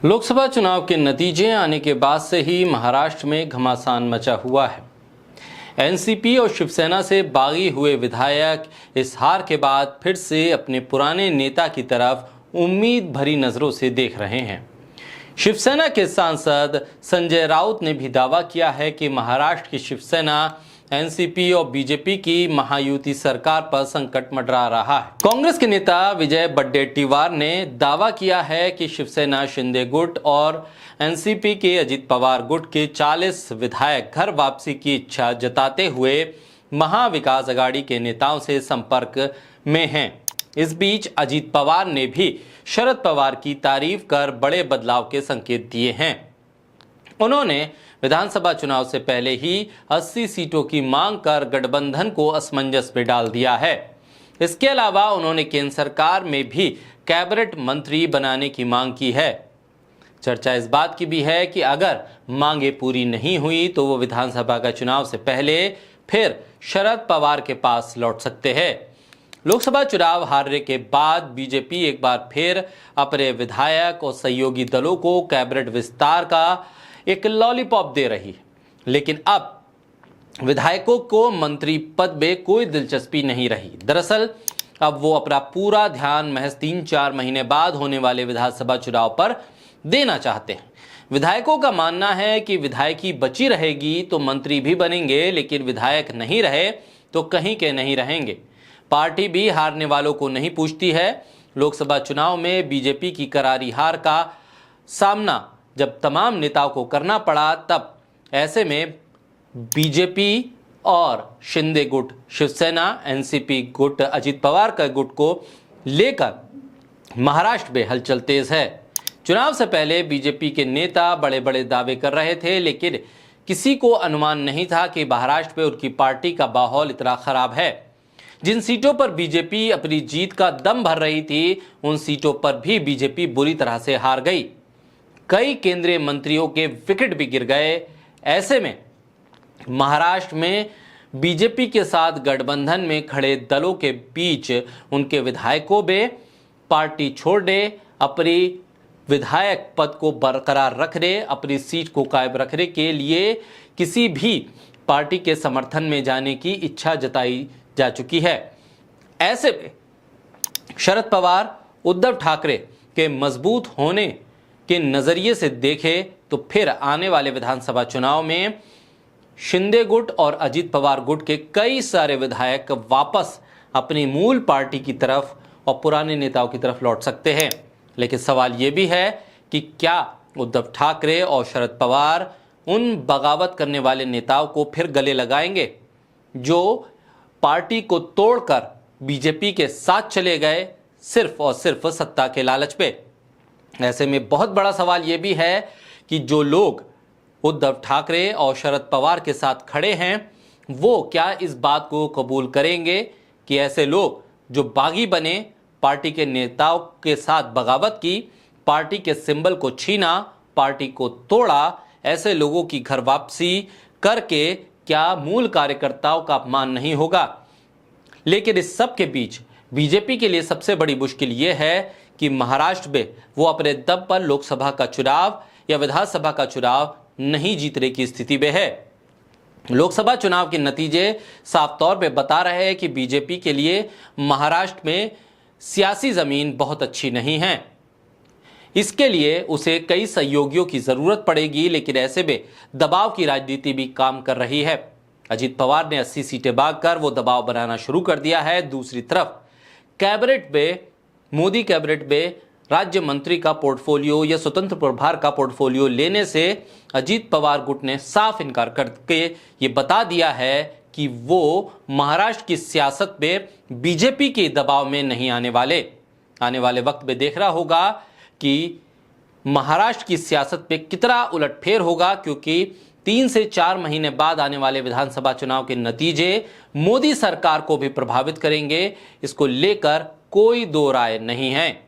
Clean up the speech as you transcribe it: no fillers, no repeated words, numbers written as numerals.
लोकसभा चुनाव के नतीजे आने के बाद से ही महाराष्ट्र में घमासान मचा हुआ है। एनसीपी और शिवसेना से बागी हुए विधायक इस हार के बाद फिर से अपने पुराने नेता की तरफ उम्मीद भरी नजरों से देख रहे हैं। शिवसेना के सांसद संजय राउत ने भी दावा किया है कि महाराष्ट्र की शिवसेना एनसीपी और बीजेपी की महायुति सरकार पर संकट मंडरा रहा है। कांग्रेस के नेता विजय वडेट्टीवार ने दावा किया है कि शिवसेना शिंदे गुट और एनसीपी के अजित पवार गुट के 40 विधायक घर वापसी की इच्छा जताते हुए महाविकास अघाड़ी के नेताओं से संपर्क में हैं। इस बीच अजित पवार ने भी शरद पवार की तारीफ कर बड़े बदलाव के संकेत दिए हैं। उन्होंने विधानसभा चुनाव से पहले ही 80 सीटों की मांग कर गठबंधन को असमंजस में डाल दिया है। इसके अलावा उन्होंने केंद्र सरकार में भी कैबिनेट मंत्री बनाने की मांग की है। चर्चा इस बात की भी है कि अगर मांगे पूरी नहीं हुई तो वो विधानसभा का चुनाव से पहले फिर शरद पवार के पास लौट सकते हैं। लोकसभा चुनाव हारने के बाद बीजेपी एक बार फिर अपने विधायक और सहयोगी दलों को कैबिनेट विस्तार का एक लॉलीपॉप दे रही है, लेकिन अब विधायकों को मंत्री पद में कोई दिलचस्पी नहीं रही। दरअसल अब वो अपना पूरा ध्यान महज 3-4 महीने बाद होने वाले विधानसभा चुनाव पर देना चाहते हैं। विधायकों का मानना है कि विधायकी बची रहेगी तो मंत्री भी बनेंगे, लेकिन विधायक नहीं रहे तो कहीं के नहीं रहेंगे। पार्टी भी हारने वालों को नहीं पूछती है। लोकसभा चुनाव में बीजेपी की करारी हार का सामना जब तमाम नेताओं को करना पड़ा, तब ऐसे में बीजेपी और शिंदे गुट शिवसेना, एनसीपी गुट अजित पवार का गुट को लेकर महाराष्ट्र में हलचल तेज है। चुनाव से पहले बीजेपी के नेता बड़े बड़े दावे कर रहे थे, लेकिन किसी को अनुमान नहीं था कि महाराष्ट्र में उनकी पार्टी का माहौल इतना खराब है। जिन सीटों पर बीजेपी अपनी जीत का दम भर रही थी, उन सीटों पर भी बीजेपी बुरी तरह से हार गई। कई केंद्रीय मंत्रियों के विकेट भी गिर गए। ऐसे में महाराष्ट्र में बीजेपी के साथ गठबंधन में खड़े दलों के बीच उनके विधायकों में पार्टी छोड़ने, अपनी विधायक पद को बरकरार रखने, अपनी सीट को कायम रखने के लिए किसी भी पार्टी के समर्थन में जाने की इच्छा जताई जा चुकी है। ऐसे में शरद पवार उद्धव ठाकरे के मजबूत होने के नजरिए से देखे तो फिर आने वाले विधानसभा चुनाव में शिंदे गुट और अजित पवार गुट के कई सारे विधायक वापस अपनी मूल पार्टी की तरफ और पुराने नेताओं की तरफ लौट सकते हैं। लेकिन सवाल ये भी है कि क्या उद्धव ठाकरे और शरद पवार उन बगावत करने वाले नेताओं को फिर गले लगाएंगे जो पार्टी को तोड़कर बीजेपी के साथ चले गए सिर्फ और सिर्फ सत्ता के लालच पे। ऐसे में बहुत बड़ा सवाल यह भी है कि जो लोग उद्धव ठाकरे और शरद पवार के साथ खड़े हैं, वो क्या इस बात को कबूल करेंगे कि ऐसे लोग जो बागी बने, पार्टी के नेताओं के साथ बगावत की, पार्टी के सिंबल को छीना, पार्टी को तोड़ा, ऐसे लोगों की घर वापसी करके क्या मूल कार्यकर्ताओं का अपमान नहीं होगा? लेकिन इस सब के बीच बीजेपी के लिए सबसे बड़ी मुश्किल यह है कि महाराष्ट्र में वो अपने दम पर लोकसभा का चुनाव या विधानसभा का चुनाव नहीं जीतने की स्थिति में है। लोकसभा चुनाव के नतीजे साफ तौर पे बता रहे हैं कि बीजेपी के लिए महाराष्ट्र में सियासी जमीन बहुत अच्छी नहीं है। इसके लिए उसे कई सहयोगियों की जरूरत पड़ेगी, लेकिन ऐसे में दबाव की राजनीति भी काम कर रही है। अजित पवार ने 80 सीटें मांगकर वो दबाव बनाना शुरू कर दिया है। दूसरी तरफ कैबिनेट में, मोदी कैबिनेट में राज्य मंत्री का पोर्टफोलियो या स्वतंत्र प्रभार का पोर्टफोलियो लेने से अजित पवार गुट ने साफ इनकार करके ये बता दिया है कि वो महाराष्ट्र की सियासत में बीजेपी के दबाव में नहीं आने वाले। आने वाले वक्त में देखना होगा कि महाराष्ट्र की सियासत में कितना उलटफेर होगा, क्योंकि 3 से 4 महीने बाद आने वाले विधानसभा चुनाव के नतीजे मोदी सरकार को भी प्रभावित करेंगे। इसको लेकर कोई दो राय नहीं है।